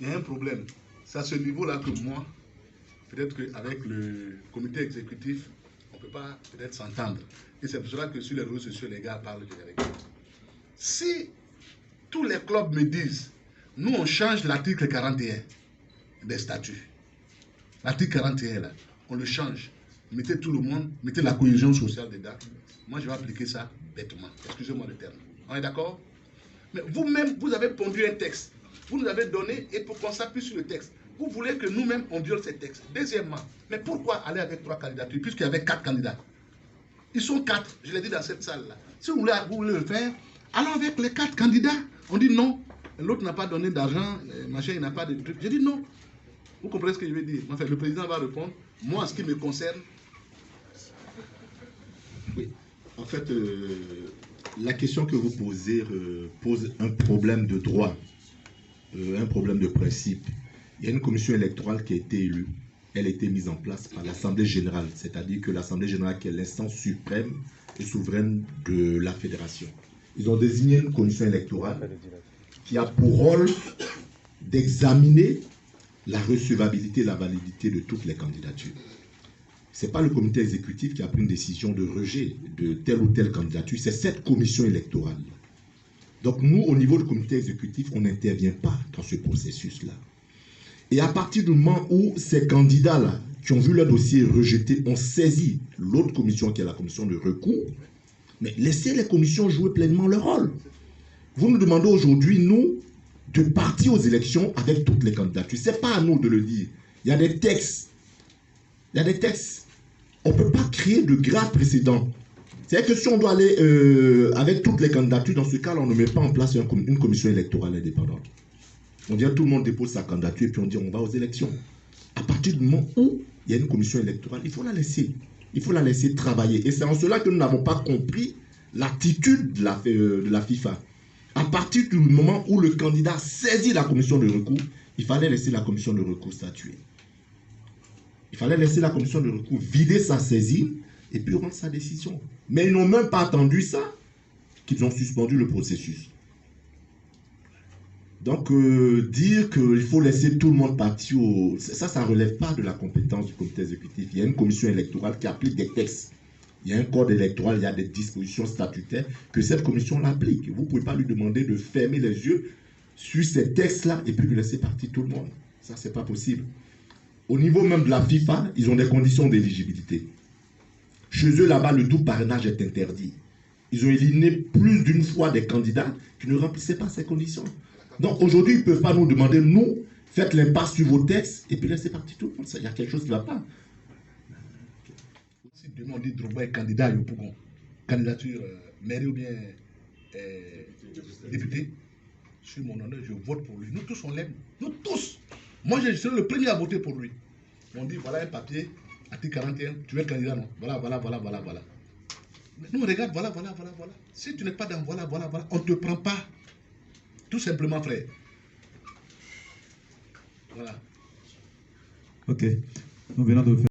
il y a un problème. C'est à ce niveau-là que moi, peut-être qu'avec le comité exécutif, on ne peut pas peut-être s'entendre. Et c'est pour cela que sur les réseaux sociaux, les gars parlent de vérité. Si tous les clubs me disent, nous on change l'article 41 des statuts. L'article 41 là, on le change. Mettez tout le monde, mettez la cohésion sociale dedans. Moi je vais appliquer ça bêtement. Excusez-moi le terme. On est d'accord? Mais vous-même, vous avez pondu un texte. Vous nous avez donné et pour qu'on s'appuie sur le texte. Vous voulez que nous-mêmes on viole ces textes. Deuxièmement, mais pourquoi aller avec 3 candidatures puisqu'il y avait 4 candidats? Ils sont 4, je l'ai dit dans cette salle-là. Si vous voulez le faire, allons avec les 4 candidats. On dit non. L'autre n'a pas donné d'argent, machin, il n'a pas de truc. J'ai dit non. Vous comprenez ce que je veux dire? Enfin, le président va répondre. Moi, en ce qui me concerne. Oui. En fait, la question que vous posez pose un problème de droit, un problème de principe. Il y a une commission électorale qui a été élue. Elle a été mise en place par l'Assemblée générale, c'est-à-dire que l'Assemblée générale qui est l'instance suprême et souveraine de la fédération. Ils ont désigné une commission électorale qui a pour rôle d'examiner la recevabilité et la validité de toutes les candidatures. Ce n'est pas le comité exécutif qui a pris une décision de rejet de telle ou telle candidature, c'est cette commission électorale. Donc nous, au niveau du comité exécutif, on n'intervient pas dans ce processus-là. Et à partir du moment où ces candidats-là, qui ont vu leur dossier rejeté, ont saisi l'autre commission, qui est la commission de recours, mais laissez les commissions jouer pleinement leur rôle. Vous nous demandez aujourd'hui, nous, de partir aux élections avec toutes les candidatures. Ce n'est pas à nous de le dire. Il y a des textes. Il y a des textes. On ne peut pas créer de graves précédents. C'est-à-dire que si on doit aller avec toutes les candidatures, dans ce cas-là, on ne met pas en place une commission électorale indépendante. On dit tout le monde dépose sa candidature et puis on dit on va aux élections. À partir du moment où il y a une commission électorale, il faut la laisser. Il faut la laisser travailler. Et c'est en cela que nous n'avons pas compris l'attitude de la FIFA. À partir du moment où le candidat saisit la commission de recours, il fallait laisser la commission de recours statuer. Il fallait laisser la commission de recours vider sa saisine et puis rendre sa décision. Mais ils n'ont même pas attendu ça, qu'ils ont suspendu le processus. Donc, dire qu'il faut laisser tout le monde partir, ça ne relève pas de la compétence du comité exécutif. Il y a une commission électorale qui applique des textes. Il y a un code électoral, il y a des dispositions statutaires que cette commission l'applique. Vous ne pouvez pas lui demander de fermer les yeux sur ces textes-là et puis de laisser partir tout le monde. Ça, ce n'est pas possible. Au niveau même de la FIFA, ils ont des conditions d'éligibilité. Chez eux, là-bas, le double parrainage est interdit. Ils ont éliminé plus d'une fois des candidats qui ne remplissaient pas ces conditions. Donc aujourd'hui, ils ne peuvent pas nous demander, nous, faites l'impasse sur vos textes et puis laissez partir tout le monde. Il y a quelque chose qui ne va pas. Si demain on dit Drogba est candidat à Yopougon, candidature mairie ou bien député, sur mon honneur, je vote pour lui. Nous tous, on l'aime. Nous tous. Moi, je serai le premier à voter pour lui. On dit, voilà un papier, article 41, tu es candidat, non? Voilà. Mais nous, on regarde, voilà. Si tu n'es pas dans voilà, on ne te prend pas. Tout simplement, frère. Voilà. Ok. Nous venons de faire